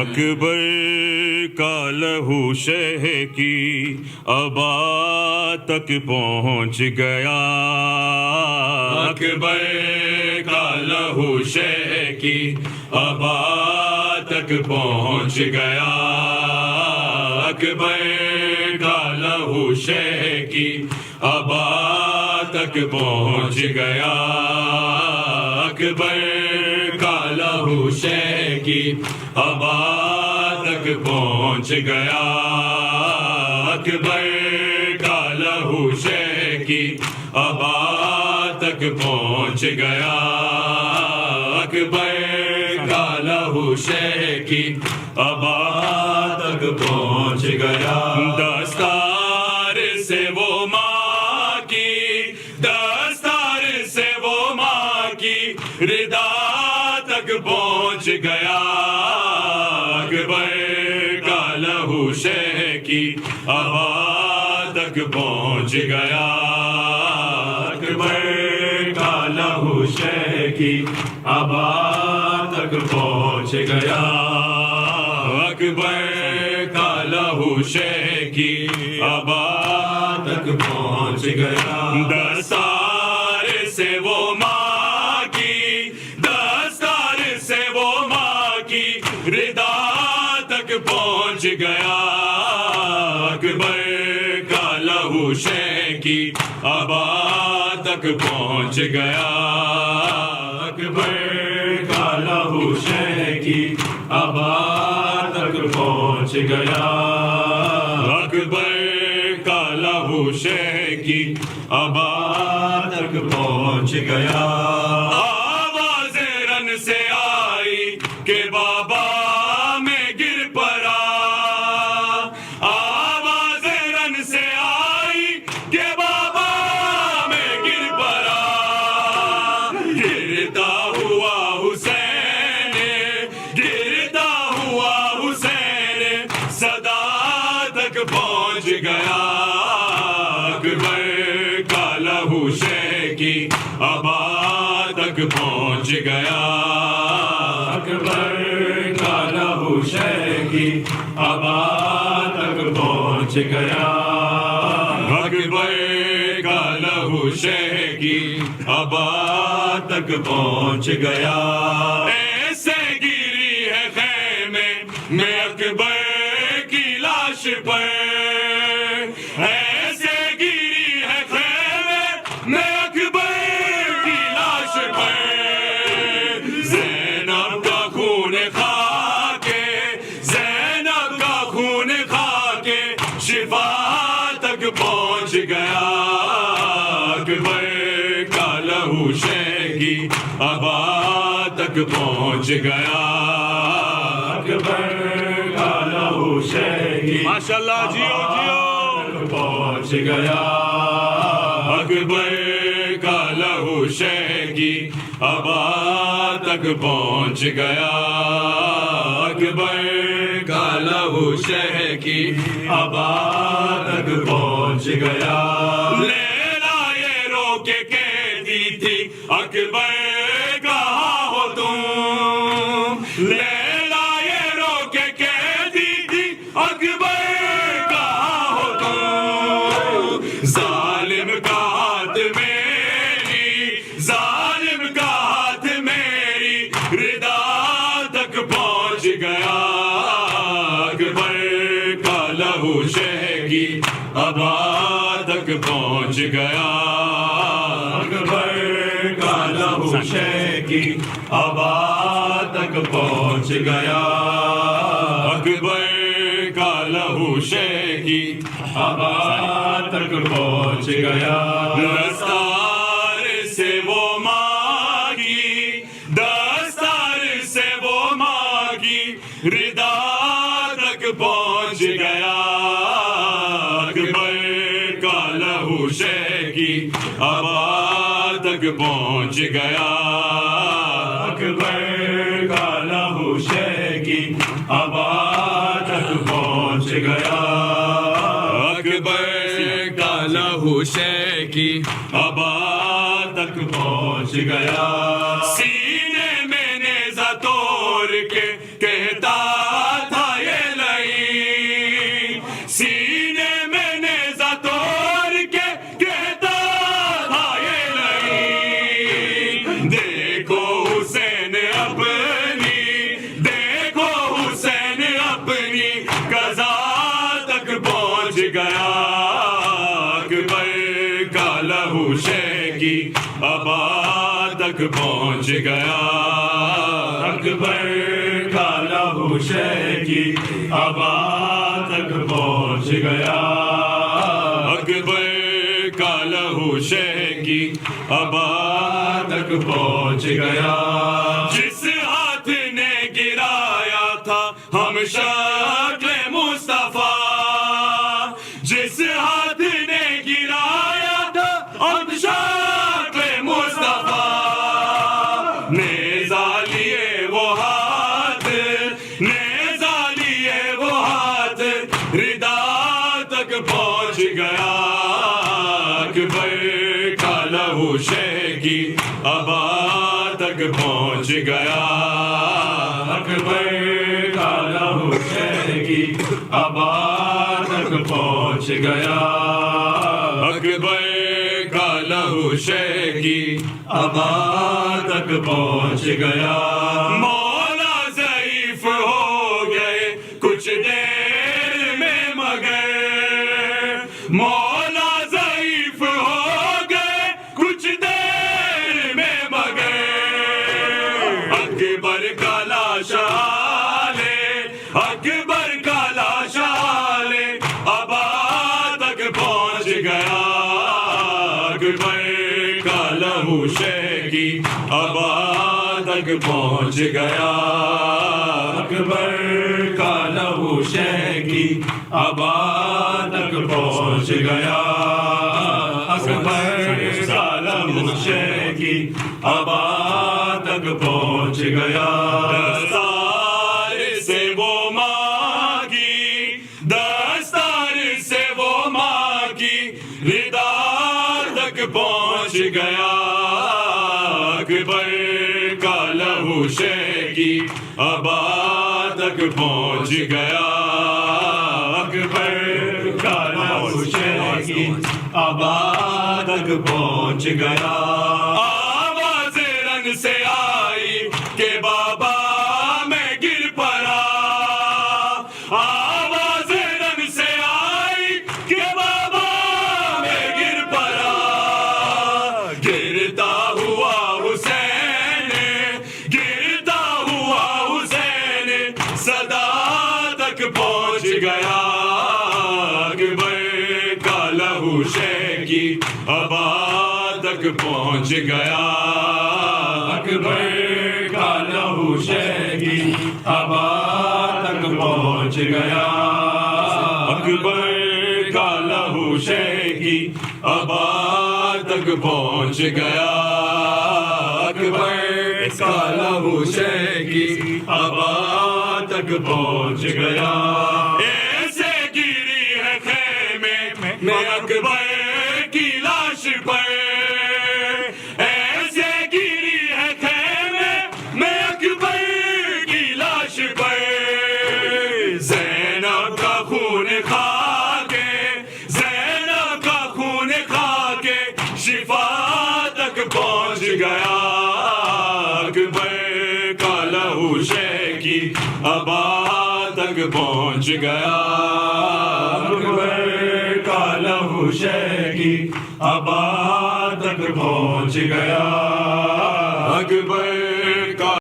اکبر کا لہو شہ کی ابا تک پہنچ گیا، اکبر کا لہو شہ کی ابا تک پہنچ گیا، اکبر کا لہو شہ کی ابا تک پہنچ گیا، اکبر کا لہو شہ کی ابا تک پہنچ گیا، اکبر کا لہو شہ کی ابا تک پہنچ گیا، اکبر کا لہو شہ کی ابا تک پہنچ گیا، دستار سے وہ ماں کی، دستار سے وہ ماں کی ردا تک پہنچ گیا، اکبر کا لہو شہ کی ابا تک پہنچ گیا، اکبر کا لہو شہ کی ابا تک پہنچ گیا، اکبر کا لہو شہ کی ابا تک پہنچ گیا، دستار سے وہ ماں کی، دستار سے وہ ماں کی ردا تک پہنچ گیا، اکبر کا لہو شہ کی ابا تک پہنچ گیا، اکبر کا لہو شہ کی ابا تک پہنچ گیا، اکبر کا لہو شہ کی ابا تک پہنچ گیا، آواز رن سے آئی کہ بابا میں گر پڑا، آواز رن سے آئی کہ بابا میں گر پڑا، گرتا ہوا حسین، گرتا ہوا حسین صدا تک پہنچ گیا، اکبر کا لہو شہ کی ابا تک پہنچ گیا، اکبر کا لہو شہ کی ابا تک پہنچ گیا، اکبر کا لہو شہ کی ابا تک پہنچ گیا، ایسے گری ہے خیمے میں اکبر کی لاش پر، ایسے گری ہے خیمے میں اکبر کی لاش پر، زینب کا خون کھا کے، زینب کا خون کھا کے شفا تک پہنچ گیا، اکبر کا لہو شہ کی ابا تک پہنچ گیا، اکبر کا لہو شہ کی ماشاءاللہ جیو جیو پہنچ گیا، اکبر کا لہو شہ کی ابا تک پہنچ گیا، اکبر کا لہو شہ کی ابا تک پہنچ گیا، لیلا یہ رو کے کہتی تھی اکبر کہاں ہو تم، لیلا یہ رو کے کہتی تھی اکبر کہاں ہو تم، ظالم کا ہاتھ میری، ظالم کا ہاتھ میری ردا تک پہنچ گیا، اکبر کا لہو شہ کی ابا تک پہنچ گیا، اکبر کا لہو شہ کی ابا تک پہنچ گیا، اکبر کا لہو شہ کی ابا تک پہنچ گیا، دستار سے وہ ماں کی، دستار سے وہ ماں کی ردا تک پہنچ گیا، اکبر کا لہو شہ کی ابا تک پہنچ گیا، اکبر کا لہو شہ کی ابا تک پہنچ گیا، اکبر کا لہو شہ کی ابا تک پہنچ گیا، سینے میں نیزہ توڑ کے کہتا تک پہنچ گیا اکبر کا لہو شہ کی آبا تک پہنچ گیا اکبر کا لہو شہ کی آبا تک پہنچ گیا جس ہاتھ نے گرایا تھا ہم شکل مصطفیٰ جس ہاتھ نے گرایا تھا ہم شکل مصطفیٰ نیزہ لیے وہ ہاتھ نیزہ لیے وہ ہاتھ ردا تک پہنچ گیا اکبر کا لہو شہ کی آبا تک پہنچ گیا اکبر کا لہو شہ کی آبا تک پہنچ گیا اکبر کا لہو شہ کی آبا تک پہنچ گیا مولا ضعیف ہو گئے کچھ دیر میں مگر مولا ضعیف ہو گئے کچھ دیر میں مگر اکبر کا لاشا لے اکبر کا لاشا لے آبا تک پہنچ گیا اکبر کا لہو شہ کی آبا تک پہنچ گیا اکبر کا لہو شہ کی آبا تک پہنچ گیا اکبر کا لہو شہ کی آبا تک پہنچ گیا دستار سے وہ ماں کی دستار سے وہ ماں کی ردا تک پہنچ گیا اکبر کا لہو شہ کی آبا تک پہنچ گیا اکبر کا لہو شہ کی آبا تک پہنچ گیا آواز رنگ سے آئی کہ بابا میں گر پڑا آواز رنگ سے آئی کہ بابا میں گر پڑا گرتا ہوا حسین گرتا ہوا حسین صدا تک پہنچ گیا اکبر کا لہو شہ کی آبا تک پہنچ گیا اکبر کا لہو شہ کی آبا تک پہنچ گیا اکبر کا لہو شہ کی آبا تک پہنچ گیا اکبر کا لہو شہ کی آبا تک پہنچ گیا ایسے گری ہے خیمے میں اکبر کی لاش پر ایسے گری ہے خیمے میں اکبر کی لاش پر زینب کا خون کھا کے زینب کا خون کھا کے شفا تک پہنچ گیا اکبر کا لہو شہ کی آبا تک پہنچ گیا اکبر کا لہو شہ کی آبا تک پہنچ گیا اکبر